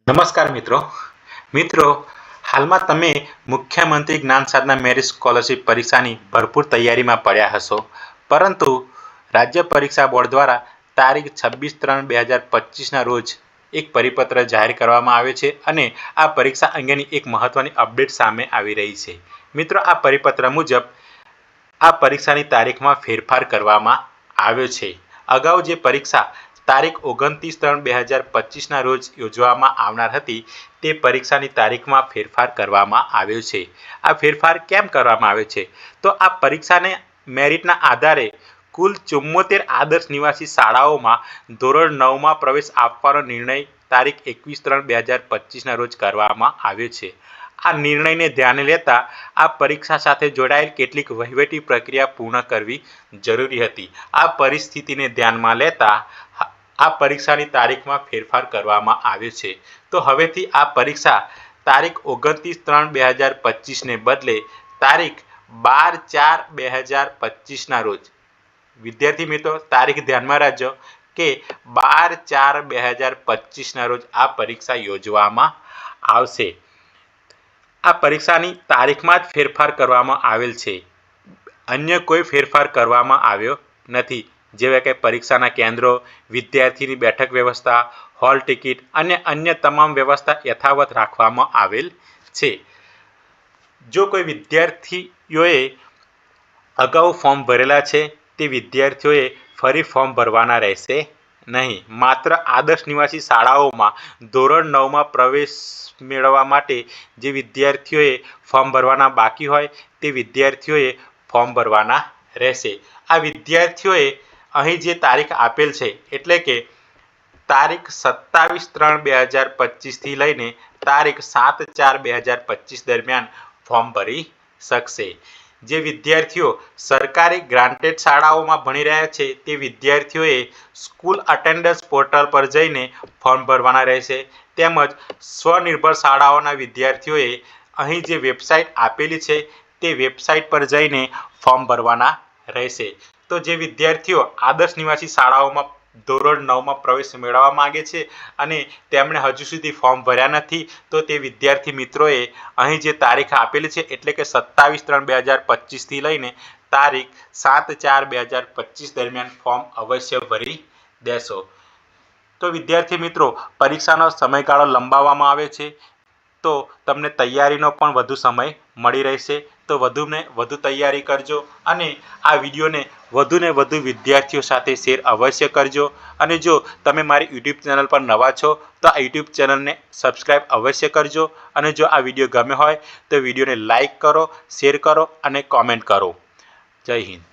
નમસ્કાર મિત્રો હાલમાં તમે મુખ્યમંત્રી જ્ઞાન સાધના મેરિટ સ્કોલરશિપ પરીક્ષાની ભરપૂર તૈયારીમાં પડ્યા હશો, પરંતુ રાજ્ય પરીક્ષા બોર્ડ દ્વારા તારીખ 26/3/2025ના રોજ એક પરિપત્ર જાહેર કરવામાં આવ્યો છે અને આ પરીક્ષા અંગેની એક મહત્વની અપડેટ સામે આવી રહી છે. મિત્રો, આ પરિપત્ર મુજબ આ પરીક્ષાની તારીખમાં ફેરફાર કરવામાં આવ્યો છે. અગાઉ જે પરીક્ષા તારીખ 29/3/2025ના રોજ યોજવામાં આવનાર હતી તે પરીક્ષાની તારીખમાં ફેરફાર કરવામાં આવ્યો છે. આ ફેરફાર કેમ કરવામાં આવ્યો છે? તો આ પરીક્ષાને મેરિટના આધારે કુલ 74 આદર્શ નિવાસી શાળાઓમાં ધોરણ 9માં પ્રવેશ આપવાનો નિર્ણય તારીખ 21/3/2025ના રોજ કરવામાં આવ્યો છે. આ નિર્ણયને ધ્યાને લેતા આ પરીક્ષા સાથે જોડાયેલ કેટલીક વહીવટી પ્રક્રિયા પૂર્ણ કરવી જરૂરી હતી. આ પરિસ્થિતિને ધ્યાનમાં લેતા આ પરીક્ષાની તારીખમાં ફેરફાર કરવામાં આવ્યો છે. તો હવેથી આ પરીક્ષા તારીખ 29/3/2025ને બદલે તારીખ 12/4/2025ના રોજ, વિદ્યાર્થી મિત્રો તારીખ ધ્યાનમાં રાખજો કે 12/4/2025ના રોજ આ પરીક્ષા યોજવામાં આવશે. આ પરીક્ષાની તારીખમાં જ ફેરફાર કરવામાં આવેલ છે. અન્ય કોઈ ફેરફાર કરવામાં આવ્યો નથી, જેવા કે પરીક્ષાના કેન્દ્રો, વિદ્યાર્થીની બેઠક વ્યવસ્થા, હોલ ટિકિટ અને અન્ય તમામ વ્યવસ્થા યથાવત રાખવામાં આવેલ છે. જો કોઈ વિદ્યાર્થીઓએ અગાઉ ફોર્મ ભરેલા છે તે વિદ્યાર્થીઓએ ફરી ફોર્મ ભરવાના રહેશે નહીં. માત્ર આદર્શ નિવાસી શાળાઓમાં ધોરણ 9માં પ્રવેશ મેળવવા માટે જે વિદ્યાર્થીઓએ ફોર્મ ભરવાના બાકી હોય તે વિદ્યાર્થીઓએ ફોર્મ ભરવાના રહેશે. આ વિદ્યાર્થીઓએ અહીં જે તારીખ આપેલ છે એટલે કે તારીખ 27/3/2025થી લઈને તારીખ 7/4/2025 દરમિયાન ફોર્મ ભરી શકશે. જે વિદ્યાર્થીઓ સરકારી ગ્રાન્ટેડ શાળાઓમાં ભણી રહ્યા છે તે વિદ્યાર્થીઓએ સ્કૂલ અટેન્ડન્સ પોર્ટલ પર જઈને ફોર્મ ભરવાના રહેશે. તેમજ સ્વનિર્ભર શાળાઓના વિદ્યાર્થીઓએ અહીં જે વેબસાઇટ આપેલી છે તે વેબસાઇટ પર જઈને ફોર્મ ભરવાના રહેશે. તો જે વિદ્યાર્થીઓ આદર્શ નિવાસી શાળાઓમાં ધોરણ 9માં પ્રવેશ મેળવવા માંગે છે અને તેમણે હજુ સુધી ફોર્મ ભર્યા નથી, તો તે વિદ્યાર્થી મિત્રોએ અહીં જે તારીખ આપેલી છે એટલે કે 27/3/2025થી લઈને તારીખ 7/4/2025 દરમિયાન ફોર્મ અવશ્ય ભરી દેશો. તો વિદ્યાર્થી મિત્રો, પરીક્ષાનો સમયગાળો લંબાવવામાં આવે છે તો તમને તૈયારીનો પણ વધુ સમય મળી રહેશે. તો વધુને વધુ તૈયારી કરજો અને આ વિડીયોને વધુને વધુ વિદ્યાર્થીઓ સાથે શેર અવશ્ય કરજો. અને જો તમે મારી યુટ્યુબ ચેનલ પર નવા છો તો આ યુટ્યુબ ચેનલને સબસ્ક્રાઈબ અવશ્ય કરજો. અને જો આ વિડીયો ગમે હોય તો વિડીયોને લાઈક કરો, શેર કરો અને કોમેન્ટ કરો. જય હિન્દ.